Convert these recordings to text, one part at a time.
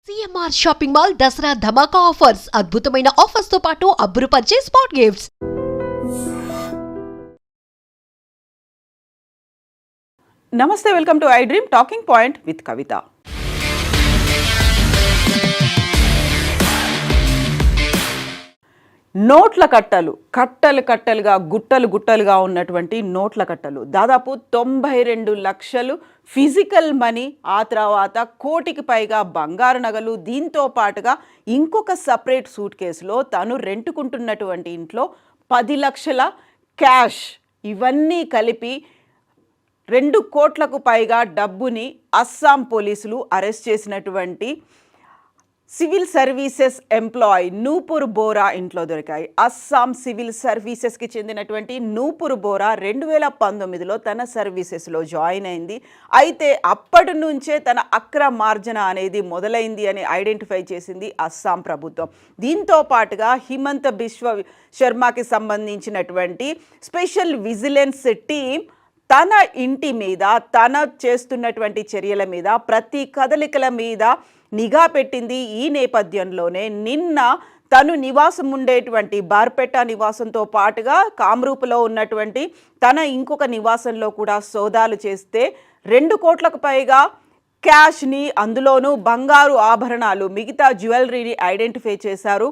CMR shopping mall Dasara ధమాకా offers అద్భుతమైన offers తో పాటు అబ్బురుపరిచే స్పాట్ గిఫ్ట్స్. నమస్తే, welcome to I dream talking point with Kavitha. నోట్ల కట్టలు కట్టలుగా గుట్టలుగా ఉన్నటువంటి నోట్ల కట్టలు దాదాపు 92 లక్షలు ఫిజికల్ మనీ, ఆ తర్వాత కోటికి పైగా బంగారు నగలు, దీంతో పాటుగా ఇంకొక సపరేట్ సూట్ కేసులో తను రెంటుకుంటున్నటువంటి ఇంట్లో 10 లక్షల క్యాష్, ఇవన్నీ కలిపి 2 కోట్లకు పైగా డబ్బుని అస్సాం పోలీసులు అరెస్ట్ చేసినటువంటి civil services employee Nupur Bora ఇంట్లో దొరికాయి. అస్సాం సివిల్ సర్వీసెస్కి చెందినటువంటి నూపూర్ బోరా 2019లో తన సర్వీసెస్లో జాయిన్ అయింది. అయితే అప్పటి నుంచే తన అక్రమార్జన అనేది మొదలైంది అని ఐడెంటిఫై చేసింది అస్సాం ప్రభుత్వం. దీంతో పాటుగా హిమంత బిశ్వ శర్మకి సంబంధించినటువంటి స్పెషల్ విజిలెన్స్ టీం తన ఇంటి మీద, తన చేస్తున్నటువంటి చర్యల మీద, ప్రతి కదలికల మీద నిఘా పెట్టింది. ఈ నేపథ్యంలోనే నిన్న తను నివాసం ఉండేటువంటి బార్పేట నివాసంతో పాటుగా కామ్రూపులో ఉన్నటువంటి తన ఇంకొక నివాసంలో కూడా సోదాలు చేస్తే 2 కోట్లకు పైగా క్యాష్ని, అందులోనూ బంగారు ఆభరణాలు, మిగతా జ్యువెలరీని ఐడెంటిఫై చేశారు.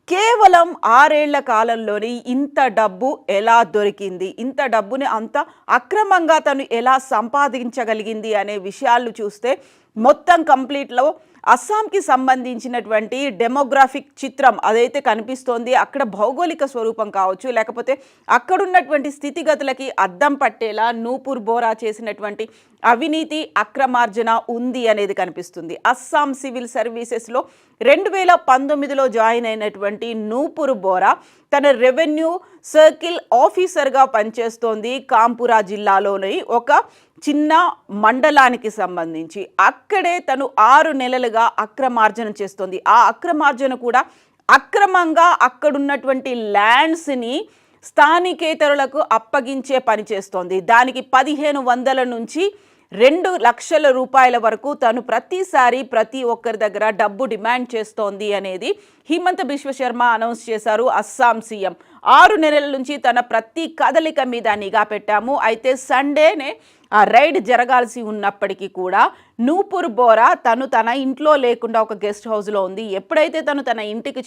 కేవలం 6 ఏళ్ల కాలంలోని ఇంత డబ్బు ఎలా దొరికింది, ఇంత డబ్బుని అంత అక్రమంగా తను ఎలా సంపాదించగలిగింది అనే విషయాలు చూస్తే మొత్తం కంప్లీట్లో అస్సాంకి సంబంధించినటువంటి డెమోగ్రాఫిక్ చిత్రం అదైతే కనిపిస్తోంది. అక్కడ భౌగోళిక స్వరూపం కావచ్చు, లేకపోతే అక్కడున్నటువంటి స్థితిగతులకి అద్దం పట్టేలా నూపూర్ బోరా చేసినటువంటి అవినీతి, అక్రమార్జన ఉంది అనేది కనిపిస్తుంది. అస్సాం సివిల్ సర్వీసెస్లో 2019లో జాయిన్ అయినటువంటి నూపూర్ బోరా తన రెవెన్యూ సర్కిల్ ఆఫీసర్గా పనిచేస్తోంది. కాంపురా జిల్లాలోని ఒక చిన్న మండలానికి సంబంధించి అక్కడే తను 6 నెలలుగా అక్రమార్జన చేస్తోంది. ఆ అక్రమార్జన కూడా అక్రమంగా అక్కడున్నటువంటి ల్యాండ్స్ని స్థానికేతరులకు అప్పగించే పని చేస్తోంది. దానికి 1500 నుంచి 2 లక్షల రూపాయల వరకు తను ప్రతిసారి ప్రతి ఒక్కరి దగ్గర డబ్బు డిమాండ్ చేస్తోంది అనేది హిమంత బిశ్వ శర్మ అనౌన్స్ చేశారు. అస్సాం సీఎం 6 నెలల నుంచి తన ప్రతి కదలిక మీద నిఘా పెట్టాము. అయితే సండేనే ఆ రైడ్ జరగాల్సి ఉన్నప్పటికీ కూడా నూపూర్ బోరా తన ఇంట్లో లేకుండా ఒక గెస్ట్ హౌస్లో ఉంది. ఎప్పుడైతే తన ఇంటికి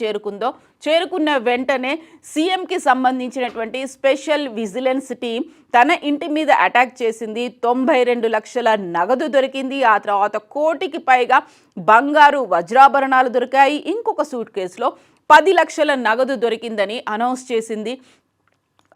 చేరుకున్న వెంటనే సీఎంకి సంబంధించినటువంటి స్పెషల్ విజిలెన్స్ టీం తన ఇంటి మీద అటాక్ చేసింది. 92 లక్షల నగదు దొరికింది. ఆ తర్వాత కోటికి పైగా బంగారు వజ్రాభరణాలు దొరికాయి. ఇంకొక సూట్ కేసులో 10 లక్షల నగదు దొరికిందని అనౌన్స్ చేసింది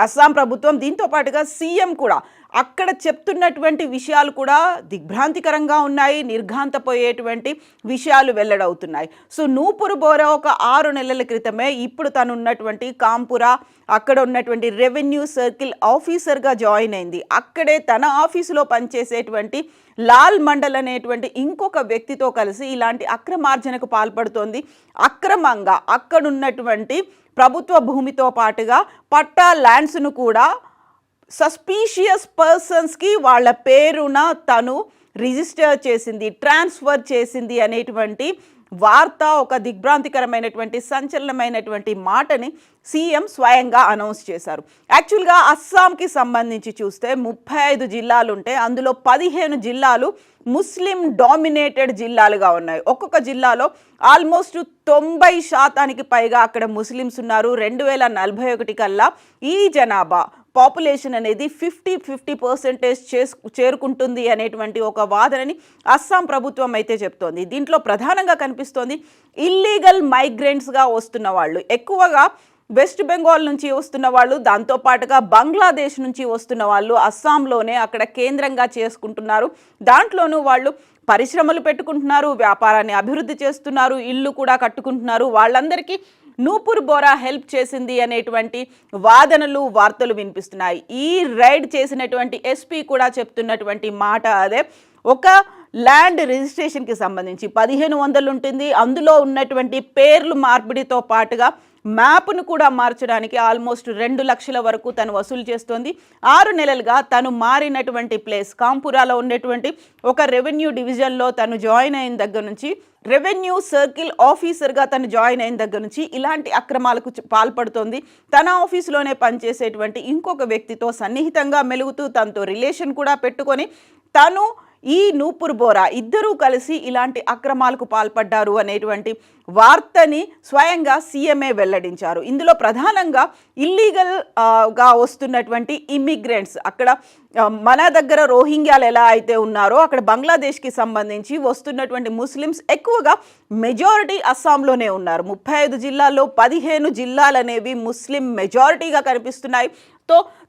అస్సాం ప్రభుత్వం. దీంతో పాటుగా సీఎం కూడా అక్కడ చెప్తున్నటువంటి విషయాలు కూడా దిగ్భ్రాంతికరంగా ఉన్నాయి, నిర్ఘాంతపోయేటువంటి విషయాలు వెల్లడవుతున్నాయి. సో నూపూర్ బోరా ఒక 6 నెలల క్రితమే ఇప్పుడు తను ఉన్నటువంటి కాంపురా, అక్కడ ఉన్నటువంటి రెవెన్యూ సర్కిల్ ఆఫీసర్గా జాయిన్ అయింది. అక్కడే తన ఆఫీసులో పనిచేసేటువంటి లాల్ మండల్ అనేటువంటి ఇంకొక వ్యక్తితో కలిసి ఇలాంటి అక్రమార్జనకు పాల్పడుతోంది. అక్రమంగా అక్కడున్నటువంటి ప్రభుత్వ భూమితో పాటుగా పట్టా ల్యాండ్స్ను కూడా సస్పీషియస్ పర్సన్స్కి వాళ్ళ పేరున తను రిజిస్టర్ చేసింది, ట్రాన్స్ఫర్ చేసింది అనేటువంటి వార్త, ఒక దిగ్భ్రాంతికరమైనటువంటి సంచలనమైనటువంటి మాటని సీఎం స్వయంగా అనౌన్స్ చేశారు. యాక్చువల్గా అస్సాంకి సంబంధించి చూస్తే 35 జిల్లాలు ఉంటే అందులో 15 జిల్లాలు ముస్లిం డామినేటెడ్ జిల్లాలుగా ఉన్నాయి. ఒక్కొక్క జిల్లాలో ఆల్మోస్ట్ 90% పైగా అక్కడ ముస్లిమ్స్ ఉన్నారు. 2041 కల్లా ఈ జనాభా పాపులేషన్ అనేది 50% చేరుకుంటుంది అనేటువంటి ఒక వాదనని అస్సాం ప్రభుత్వం అయితే చెప్తోంది. దీంట్లో ప్రధానంగా కనిపిస్తోంది ఇల్లీగల్ మైగ్రెంట్స్గా వస్తున్న వాళ్ళు, ఎక్కువగా వెస్ట్ బెంగాల్ నుంచి వస్తున్న వాళ్ళు, దాంతోపాటుగా బంగ్లాదేశ్ నుంచి వస్తున్న వాళ్ళు అస్సాంలోనే అక్కడ కేంద్రంగా చేసుకుంటున్నారు. దాంట్లోనూ వాళ్ళు పరిశ్రమలు పెట్టుకుంటున్నారు, వ్యాపారాన్ని అభివృద్ధి చేస్తున్నారు, ఇల్లు కూడా కట్టుకుంటున్నారు. వాళ్ళందరికీ నూపూర్ బోరా హెల్ప్ చేసింది అనేటువంటి వాదనలు, వార్తలు వినిపిస్తున్నాయి. ఈ రైడ్ చేసినటువంటి ఎస్పీ కూడా చెప్తున్నటువంటి మాట అదే. ఒక ల్యాండ్ రిజిస్ట్రేషన్కి సంబంధించి 1500 ఉంటుంది. అందులో ఉన్నటువంటి పేర్లు మార్పిడితో పాటుగా మ్యాప్ను కూడా మార్చడానికి ఆల్మోస్ట్ 2 లక్షల వరకు తను వసూలు చేస్తోంది. 6 నెలలుగా తను మారినటువంటి ప్లేస్ కాంపురాలో ఉన్నటువంటి ఒక రెవెన్యూ డివిజన్లో తను జాయిన్ అయిన దగ్గర నుంచి, రెవెన్యూ సర్కిల్ ఆఫీసర్గా తను జాయిన్ అయిన దగ్గర నుంచి ఇలాంటి అక్రమాలకు పాల్పడుతోంది. తన ఆఫీసులోనే పనిచేసేటువంటి ఇంకొక వ్యక్తితో సన్నిహితంగా మెలుగుతూ తనతో రిలేషన్ కూడా పెట్టుకొని తను ఈ నూపుర్ బోరా ఇద్దరూ కలిసి ఇలాంటి అక్రమాలకు పాల్పడ్డారు అనేటువంటి వార్తని స్వయంగా సీఎంఏ వెల్లడించారు. ఇందులో ప్రధానంగా ఇల్లీగల్గా వస్తున్నటువంటి ఇమ్మిగ్రెంట్స్, అక్కడ మన దగ్గర రోహింగ్యాలు ఎలా అయితే ఉన్నారో అక్కడ బంగ్లాదేశ్కి సంబంధించి వస్తున్నటువంటి ముస్లిమ్స్ ఎక్కువగా మెజారిటీ అస్సాంలోనే ఉన్నారు. 35 జిల్లాల్లో 15 జిల్లాలు అనేవి ముస్లిం మెజారిటీగా కనిపిస్తున్నాయి.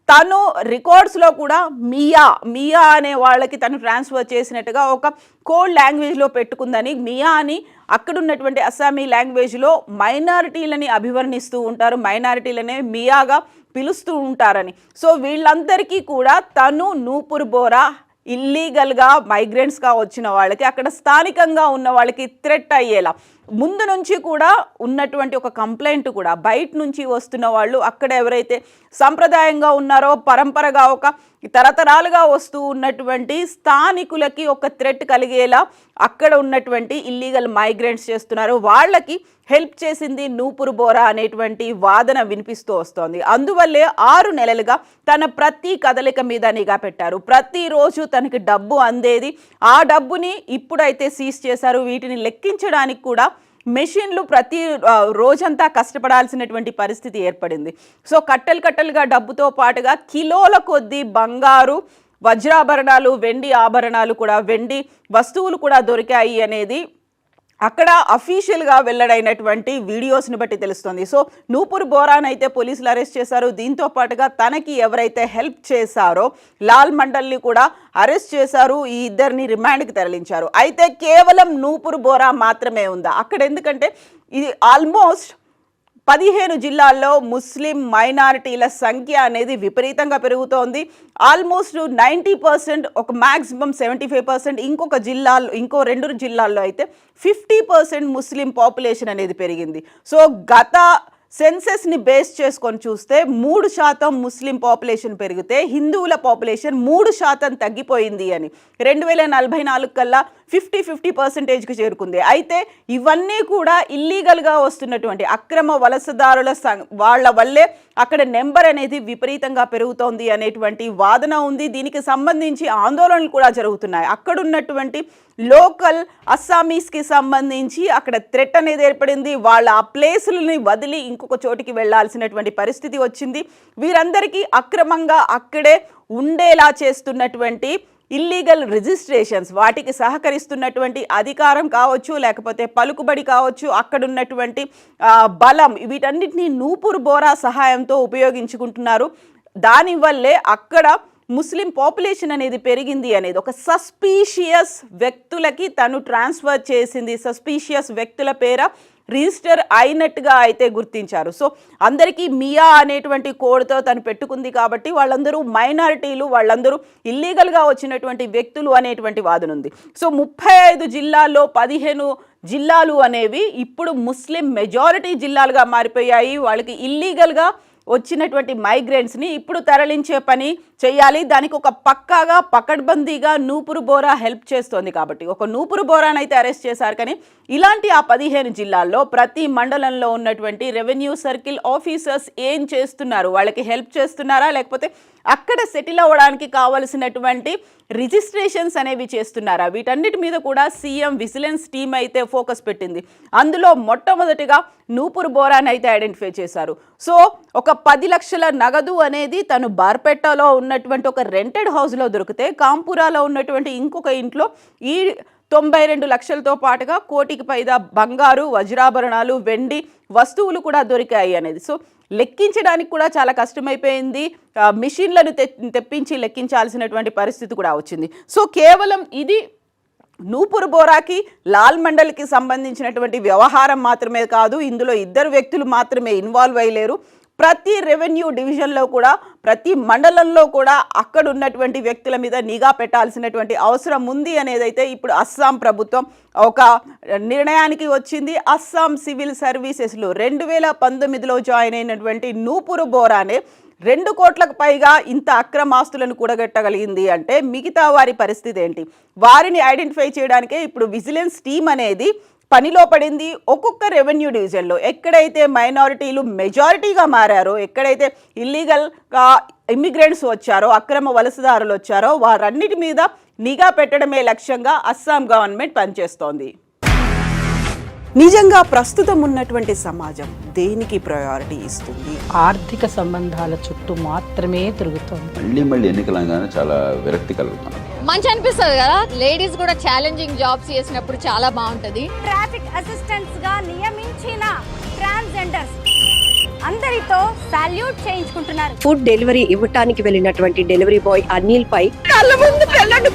తను రికార్డ్స్లో కూడా మియా అనే వాళ్ళకి తను ట్రాన్స్ఫర్ చేసినట్టుగా ఒక కోడ్ లాంగ్వేజ్లో పెట్టుకుందని, మియా అని అక్కడ ఉన్నటువంటి అస్సామీ లాంగ్వేజ్లో మైనారిటీలని అభివర్ణిస్తూ ఉంటారు, మైనారిటీలనే మియాగా పిలుస్తూ ఉంటారని. సో వీళ్ళందరికీ కూడా తను నూపుర్ బోరా ఇల్లీగల్గా మైగ్రెంట్స్గా వచ్చిన వాళ్ళకి, అక్కడ స్థానికంగా ఉన్న వాళ్ళకి థ్రెట్ అయ్యేలా ముందు నుంచి కూడా ఉన్నటువంటి ఒక కంప్లైంట్ కూడా, బయట నుంచి వస్తున్న వాళ్ళు అక్కడ ఎవరైతే సంప్రదాయంగా ఉన్నారో పరంపరగా ఒక తరతరాలుగా వస్తూ ఉన్నటువంటి స్థానికులకి ఒక థ్రెట్ కలిగేలా అక్కడ ఉన్నటువంటి ఇల్లీగల్ మైగ్రెంట్స్ చేస్తున్నారు, వాళ్ళకి హెల్ప్ చేసింది నూపుర్ బోరా అనేటువంటి వాదన వినిపిస్తూ వస్తోంది. అందువల్లే 6 నెలలుగా తన ప్రతి కదలిక మీద నిఘా పెట్టారు. ప్రతిరోజు తనకి డబ్బు అందేది, ఆ డబ్బుని ఇప్పుడైతే సీజ్ చేశారు. వీటిని లెక్కించడానికి కూడా మెషిన్లు ప్రతి రోజంతా కష్టపడాల్సినటువంటి పరిస్థితి ఏర్పడింది. సో కట్టలుగా డబ్బుతో పాటుగా కిలోల కొద్దీ బంగారు, వజ్రాభరణాలు, వెండి ఆభరణాలు కూడా, వెండి వస్తువులు కూడా దొరికాయి అనేది అక్కడ అఫీషియల్గా వెల్లడైనటువంటి వీడియోస్ని బట్టి తెలుస్తుంది. సో నూపుర్ బోరాన్ అయితే పోలీసులు అరెస్ట్ చేశారు. దీంతో పాటుగా తనకి ఎవరైతే హెల్ప్ చేశారో లాల్ మండల్ని కూడా అరెస్ట్ చేశారు. ఈ ఇద్దరిని రిమాండ్కి తరలించారు. అయితే కేవలం నూపుర్ బోరా మాత్రమే ఉందా అక్కడ? ఎందుకంటే ఇది ఆల్మోస్ట్ 15 జిల్లాల్లో ముస్లిం మైనారిటీల సంఖ్య అనేది విపరీతంగా పెరుగుతోంది. ఆల్మోస్ట్ 90%, ఒక మ్యాక్సిమం 75%, ఇంకో 2 జిల్లాల్లో అయితే 50% ముస్లిం పాపులేషన్ అనేది పెరిగింది. సో గత సెన్సెస్ని బేస్ చేసుకొని చూస్తే 3% ముస్లిం పాపులేషన్ పెరిగితే హిందువుల పాపులేషన్ 3% తగ్గిపోయింది అని 2044 కల్లా 50% చేరుకుంది. అయితే ఇవన్నీ కూడా ఇల్లీగల్గా వస్తున్నటువంటి అక్రమ వలసదారుల వాళ్ళ వల్లే అక్కడ నెంబర్ అనేది విపరీతంగా పెరుగుతోంది అనేటువంటి వాదన ఉంది. దీనికి సంబంధించి ఆందోళనలు కూడా జరుగుతున్నాయి. అక్కడ ఉన్నటువంటి లోకల్ అస్సామీస్కి సంబంధించి అక్కడ థ్రెట్ అనేది ఏర్పడింది. వాళ్ళ ఆ ప్లేసులని వదిలి ఇంకొక చోటికి వెళ్లాల్సినటువంటి పరిస్థితి వచ్చింది. వీరందరికీ అక్రమంగా అక్కడే ఉండేలా చేస్తున్నటువంటి ఇల్లీగల్ రిజిస్ట్రేషన్స్, వాటికి సహకరిస్తున్నటువంటి అధికారం కావచ్చు, లేకపోతే పలుకుబడి కావచ్చు, అక్కడున్నటువంటి బలం, వీటన్నిటిని నూపుర్ బోరా సహాయంతో ఉపయోగించుకుంటున్నారు. దానివల్లే అక్కడ ముస్లిం పాపులేషన్ అనేది పెరిగింది అనేది ఒక సస్పీషియస్ వ్యక్తులకి తను ట్రాన్స్ఫర్ చేసింది. సస్పీషియస్ వ్యక్తుల పేర రిజిస్టర్ అయినట్టుగా అయితే గుర్తించారు. సో అందరికీ మియా అనేటువంటి కోడ్తో తను పెట్టుకుంది కాబట్టి వాళ్ళందరూ మైనారిటీలు, వాళ్ళందరూ ఇల్లీగల్గా వచ్చినటువంటి వ్యక్తులు అనేటువంటి వాదన ఉంది. సో 35 జిల్లాల్లో 15 జిల్లాలు అనేవి ఇప్పుడు ముస్లిం మెజారిటీ జిల్లాలుగా మారిపోయాయి. వాళ్ళకి ఇల్లీగల్గా వచ్చినటువంటి మైగ్రెంట్స్ని ఇప్పుడు తరలించే పని చేయాలి. దానికి ఒక పక్కాగా పకడ్బందీగా నూపుర్ బోరా హెల్ప్ చేస్తోంది. కాబట్టి ఒక నూపుర్ బోరాని అయితే అరెస్ట్ చేశారు. కానీ ఇలాంటి ఆ 15 జిల్లాల్లో ప్రతి మండలంలో ఉన్నటువంటి రెవెన్యూ సర్కిల్ ఆఫీసర్స్ ఏం చేస్తున్నారు? వాళ్ళకి హెల్ప్ చేస్తున్నారా, లేకపోతే అక్కడ సెటిల్ అవ్వడానికి కావలసినటువంటి రిజిస్ట్రేషన్స్ అనేవి చేస్తున్నారా? వీటన్నిటి మీద కూడా సీఎం విజిలెన్స్ టీమ్ అయితే ఫోకస్ పెట్టింది. అందులో మొట్టమొదటిగా నూపుర్ బోరాని అయితే ఐడెంటిఫై చేశారు. సో ఒక 10 లక్షల నగదు అనేది తను బార్పేటలో ఉన్నటువంటి ఒక రెంటెడ్ హౌస్లో దొరికితే, కాంపురాలో ఉన్నటువంటి ఇంకొక ఇంట్లో ఈ 92 లక్షలతో పాటుగా 1 కోటికి పైగా బంగారు, వజ్రాభరణాలు, వెండి వస్తువులు కూడా దొరికాయి అనేది. సో లెక్కించడానికి కూడా చాలా కష్టమైపోయింది. మిషన్లను తెప్పించి లెక్కించాల్సినటువంటి పరిస్థితి కూడా వచ్చింది. సో కేవలం ఇది నూపుర్ బోరాకి, లాల్ మండల్కి సంబంధించినటువంటి వ్యవహారం మాత్రమే కాదు, ఇందులో 2 వ్యక్తులు మాత్రమే ఇన్వాల్వ్ అయ్యలేరు. ప్రతి రెవెన్యూ డివిజన్లో కూడా ప్రతి మండలంలో కూడా అక్కడ ఉన్నటువంటి వ్యక్తుల మీద నిఘా పెట్టాల్సినటువంటి అవసరం ఉంది అనేదైతే ఇప్పుడు అస్సాం ప్రభుత్వం ఒక నిర్ణయానికి వచ్చింది. అస్సాం సివిల్ సర్వీసెస్లో 2019లో జాయిన్ అయినటువంటి నూపురు బోరానే 2 కోట్లకు పైగా ఇంత అక్రమాస్తులను కూడగట్టగలిగింది అంటే మిగతా వారి పరిస్థితి ఏంటి? వారిని ఐడెంటిఫై చేయడానికే ఇప్పుడు విజిలెన్స్ టీమ్ అనేది పనిలో పడింది. ఒక్కొక్క రెవెన్యూ డివిజన్లో ఎక్కడైతే మైనారిటీలు మెజారిటీగా మారారో, ఎక్కడైతే ఇల్లీగల్గా ఇమిగ్రెంట్స్ వచ్చారో, అక్రమ వలసదారులు వచ్చారో వారన్నిటి మీద నిఘా పెట్టడమే లక్ష్యంగా అస్సాం గవర్నమెంట్ పనిచేస్తోంది. నిజంగా ప్రస్తుతం ఉన్నటువంటి సమాజం దేనికి ప్రయారిటీ ఇస్తుంది? ఆర్థిక సంబంధాల చుట్టూ మాత్రమే తిరుగుతుంది. మళ్ళీ ఎన్నికలంగానే చాలా విరక్తి కలుగుతాను. మంచి అనిపిస్తుంది కదా, లేడీస్ కూడా ఛాలెంజింగ్ జాబ్స్ చేసినప్పుడు చాలా బాగుంటది. ట్రాఫిక్ అసిస్టెంట్స్ గా నియమించిన ట్రాన్స్జెండర్స్ అందరితో సాల్యూట్ చేయించుకుంటున్నారు. ఫుడ్ డెలివరీ ఇవ్వటానికి వెళ్ళినటువంటి డెలివరీ బాయ్ అనిల్ పై కళ్ళ ముందు పెళ్ళండి